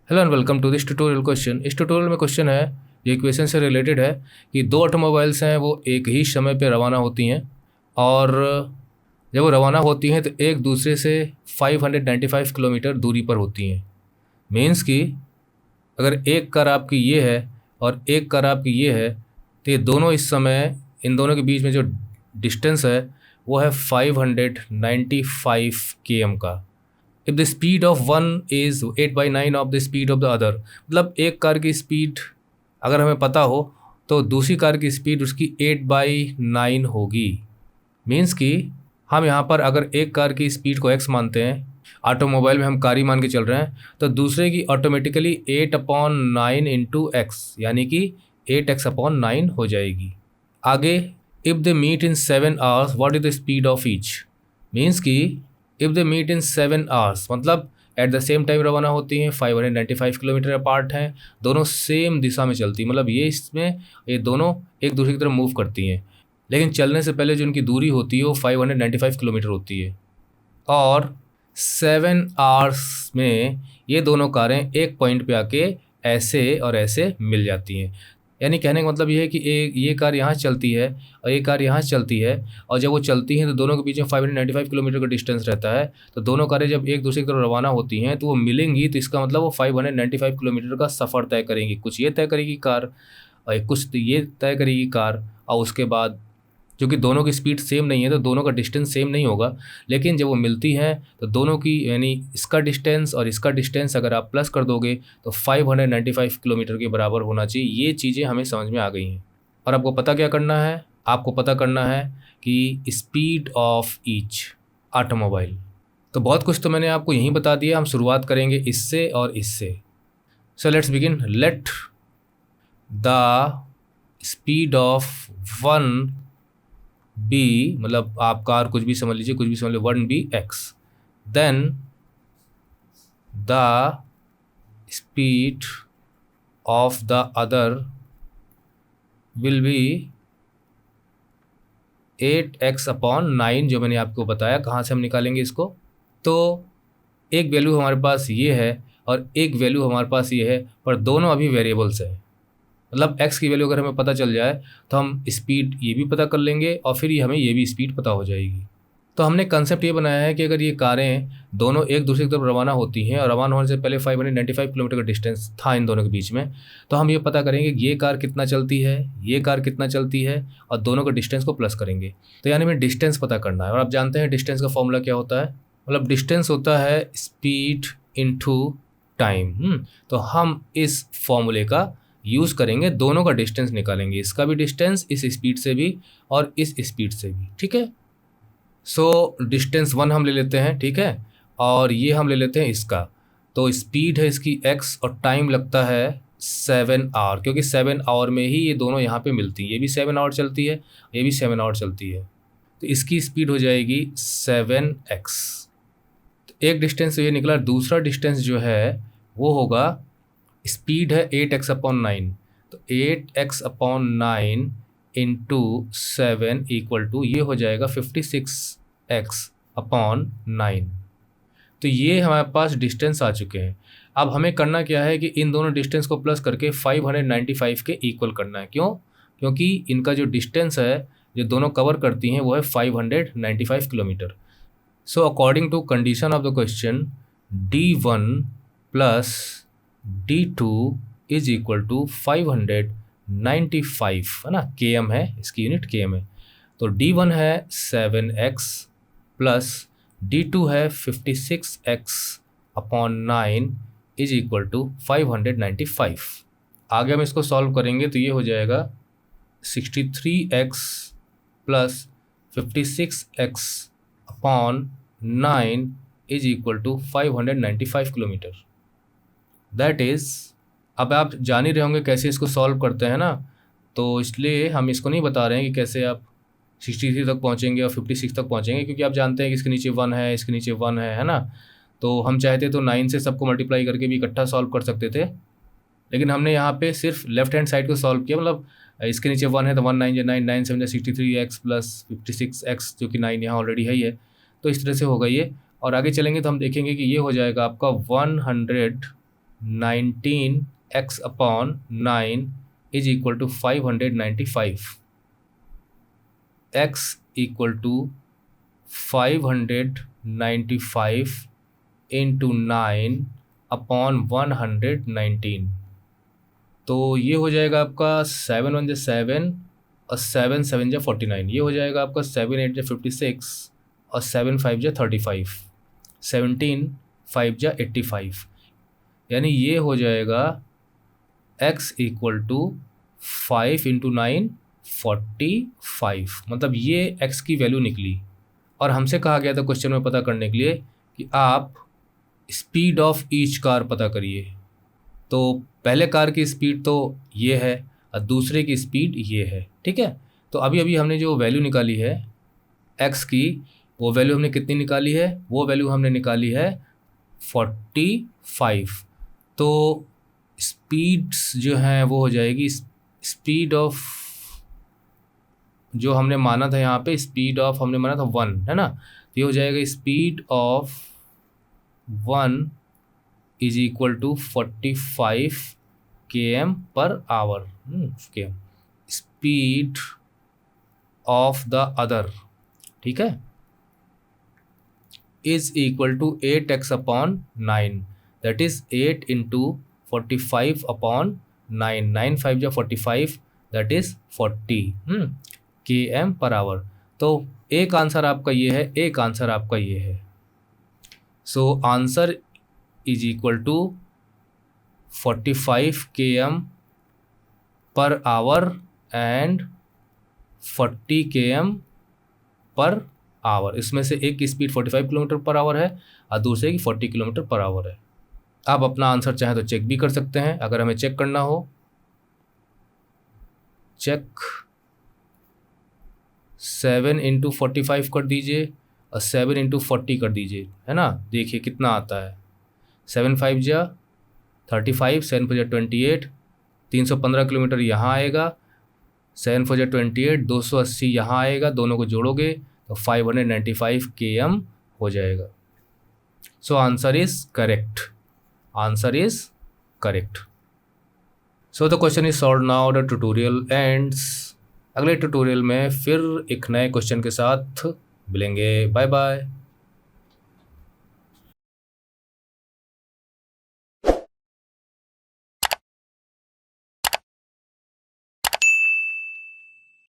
Hello and welcome to this tutorial question. इस tutorial में question है, ये इक्वेशन से रिलेटेड है कि दो ऑटोमोबाइल्स हैं, वो एक ही समय पे रवाना होती हैं और जब वो रवाना होती हैं तो एक दूसरे से 595 किलोमीटर दूरी पर होती हैं। मीन्स कि अगर एक कार आपकी ये है और एक कार आपकी ये है तो ये दोनों इस समय, इन दोनों के बीच में जो डिस्टेंस है वो है 595 km का। If the speed of one is 8/9 of the speed of the other, मतलब एक कार की स्पीड अगर हमें पता हो तो दूसरी कार की स्पीड उसकी 8/9 होगी। मीन्स कि हम यहाँ पर अगर एक कार की स्पीड को x मानते हैं, ऑटोमोबाइल में हम कार ही मान के चल रहे हैं, तो दूसरे की ऑटोमेटिकली 8/9 इंटू एक्स यानी कि 8x/9 हो जाएगी। आगे, if they meet in 7 hours what is the speed of each. Means कि if they meet in 7 hours मतलब एट द सेम टाइम रवाना होती हैं, 595 किलोमीटर अपार्ट हैं, दोनों सेम दिशा में चलती हैं, मतलब ये दोनों एक दूसरे की तरफ मूव करती हैं, लेकिन चलने से पहले जो उनकी दूरी होती है वो 595 किलोमीटर होती है। और 7 आवर्स में ये दोनों कारें एक पॉइंट पे आके ऐसे और ऐसे मिल जाती हैं। यानी कहने का मतलब ये है कि ये कार यहाँ चलती है और ये कार यहाँ चलती है, और जब वो चलती हैं तो दोनों के बीच में 595 किलोमीटर का डिस्टेंस रहता है। तो दोनों कारें जब एक दूसरे की तरफ रवाना होती हैं तो वो मिलेंगी, तो इसका मतलब वो 595 किलोमीटर का सफ़र तय करेंगी। कुछ ये तय करेगी कार और कुछ ये तय करेगी कार, और उसके बाद क्योंकि दोनों की स्पीड सेम नहीं है तो दोनों का डिस्टेंस सेम नहीं होगा, लेकिन जब वो मिलती हैं तो दोनों की यानी इसका डिस्टेंस और इसका डिस्टेंस अगर आप प्लस कर दोगे तो 595 किलोमीटर के बराबर होना चाहिए। ये चीज़ें हमें समझ में आ गई हैं। और आपको पता क्या करना है, आपको पता करना है कि स्पीड ऑफ ईच ऑटोमोबाइल। तो बहुत कुछ तो मैंने आपको यहीं बता दिया, हम शुरुआत करेंगे इससे और इससे। So let's begin. Let the speed of one be, मतलब आप कार कुछ भी समझ लीजिए, कुछ भी समझ लीजिए, 1 be x, then the speed of the other will be 8x/9, जो मैंने आपको बताया। कहाँ से हम निकालेंगे इसको, तो एक वैल्यू हमारे पास ये है और एक वैल्यू हमारे पास ये है, पर दोनों अभी वेरिएबल्स हैं। मतलब x की वैल्यू अगर हमें पता चल जाए तो हम स्पीड ये भी पता कर लेंगे और फिर हमें ये भी स्पीड पता हो जाएगी। तो हमने कंसेप्ट ये बनाया है कि अगर ये कारें दोनों एक दूसरे की तरफ रवाना होती हैं और रवाना होने से पहले 595 किलोमीटर का डिस्टेंस था इन दोनों के बीच में, तो हम ये पता करेंगे कि ये कार कितना चलती है, ये कार कितना चलती है, और दोनों का डिस्टेंस को प्लस करेंगे। तो यानी हमें डिस्टेंस पता करना है। और आप जानते हैं डिस्टेंस का फॉर्मूला क्या होता है, मतलब डिस्टेंस होता है स्पीड इंटू टाइम। तो हम इस फॉर्मूले का यूज़ करेंगे, दोनों का डिस्टेंस निकालेंगे, इसका भी डिस्टेंस इस स्पीड से भी और इस स्पीड से भी। ठीक है, सो डिस्टेंस 1 हम ले लेते हैं, ठीक है, और ये हम ले लेते हैं इसका। तो स्पीड है इसकी x और टाइम लगता है 7 आवर, क्योंकि 7 आवर में ही ये दोनों यहाँ पे मिलती हैं। ये भी 7 आवर चलती है, ये भी 7 आवर चलती है, तो इसकी स्पीड हो जाएगी 7x। तो एक डिस्टेंस तो ये निकला। दूसरा डिस्टेंस जो है वो होगा, स्पीड है 8x/9, तो 8x/9 इंटू 7 इक्वल टू ये हो जाएगा 56x/9। तो ये हमारे पास डिस्टेंस आ चुके हैं। अब हमें करना क्या है कि इन दोनों डिस्टेंस को प्लस करके 595 के इक्वल करना है। क्यों? क्योंकि इनका जो डिस्टेंस है जो दोनों कवर करती हैं वो है 595 kilometre. So according to condition of the question, D1 plus D2 is equal to 595, है ना, km है, इसकी यूनिट km है। तो D1 है 7x प्लस D2 है 56x/9 इज इक्वल टू 595। आगे हम इसको सॉल्व करेंगे तो ये हो जाएगा 63x plus 56x/9 is equal to 595 kilometre. That is, अब आप जान ही रहे होंगे कैसे इसको सॉल्व करते हैं ना, तो इसलिए हम इसको नहीं बता रहे हैं कि कैसे आप 63 तक पहुंचेंगे और 56 तक पहुंचेंगे, क्योंकि आप जानते हैं कि इसके नीचे 1 है, इसके नीचे 1 है ना। तो हम चाहते तो 9 से सबको मल्टीप्लाई करके भी इकट्ठा सॉल्व कर सकते थे, लेकिन हमने यहाँ पे सिर्फ लेफ्ट हैंड साइड को सॉल्व किया। मतलब इसके नीचे 1 है तो 1 9 या 9 9 7 63x प्लस 56x, जो कि 9 यहाँ ऑलरेडी है ही है। तो इस तरह से होगा ये। और आगे चलेंगे तो हम देखेंगे कि ये हो जाएगा आपका 100 19x upon 9 is equal to 595। x equal to 595 into 9 upon 119। तो ये हो जाएगा आपका 7 1 जा 7 और 7 7 जा 49। ये हो जाएगा आपका 7 8 जा 56 और 7 5 जा 35, 17 5 जा 85। यानी ये हो जाएगा x इक्वल टू 5 इंटू 9 45। मतलब ये x की वैल्यू निकली। और हमसे कहा गया था क्वेश्चन में पता करने के लिए कि आप स्पीड ऑफ ईच कार पता करिए। तो पहले कार की स्पीड तो ये है और दूसरे की स्पीड ये है, ठीक है। तो अभी अभी हमने जो वैल्यू निकाली है x की, वो वैल्यू हमने कितनी निकाली है? वो वैल्यू हमने निकाली है 45। तो स्पीड्स जो हैं वो हो जाएगी स्पीड ऑफ, जो हमने माना था यहाँ पे स्पीड ऑफ हमने माना था 1, है ना। तो ये हो जाएगा speed of 1 is equal to 45 km per hour. Speed of the other, ठीक है, is equal to 8x upon 9। That is 8 into 45 upon 9। 9 5 जा 45, that is 40 km per hour. तो एक आंसर आपका ये है, एक आंसर आपका ये है। So answer is equal to 45 km per hour and 40 km per hour. इसमें से एक की स्पीड 45 किलोमीटर पर आवर है और दूसरे की 40 किलोमीटर पर आवर है। आप अपना आंसर चाहें तो चेक भी कर सकते हैं। अगर हमें चेक करना हो, चेक 7 इंटू 45 कर दीजिए और 7 इंटू 40 कर दीजिए, है ना। देखिए कितना आता है। 7 5 जा 35, 7 4 जा 28, 315 किलोमीटर यहाँ आएगा। 7 4 जा 28, 280 यहाँ आएगा। दोनों को जोड़ोगे तो 595 km हो जाएगा। So answer is correct. Answer is correct. So the question is solve now, the tutorial ends. अगले ट्यूटोरियल में फिर एक नए क्वेश्चन के साथ मिलेंगे। Bye bye.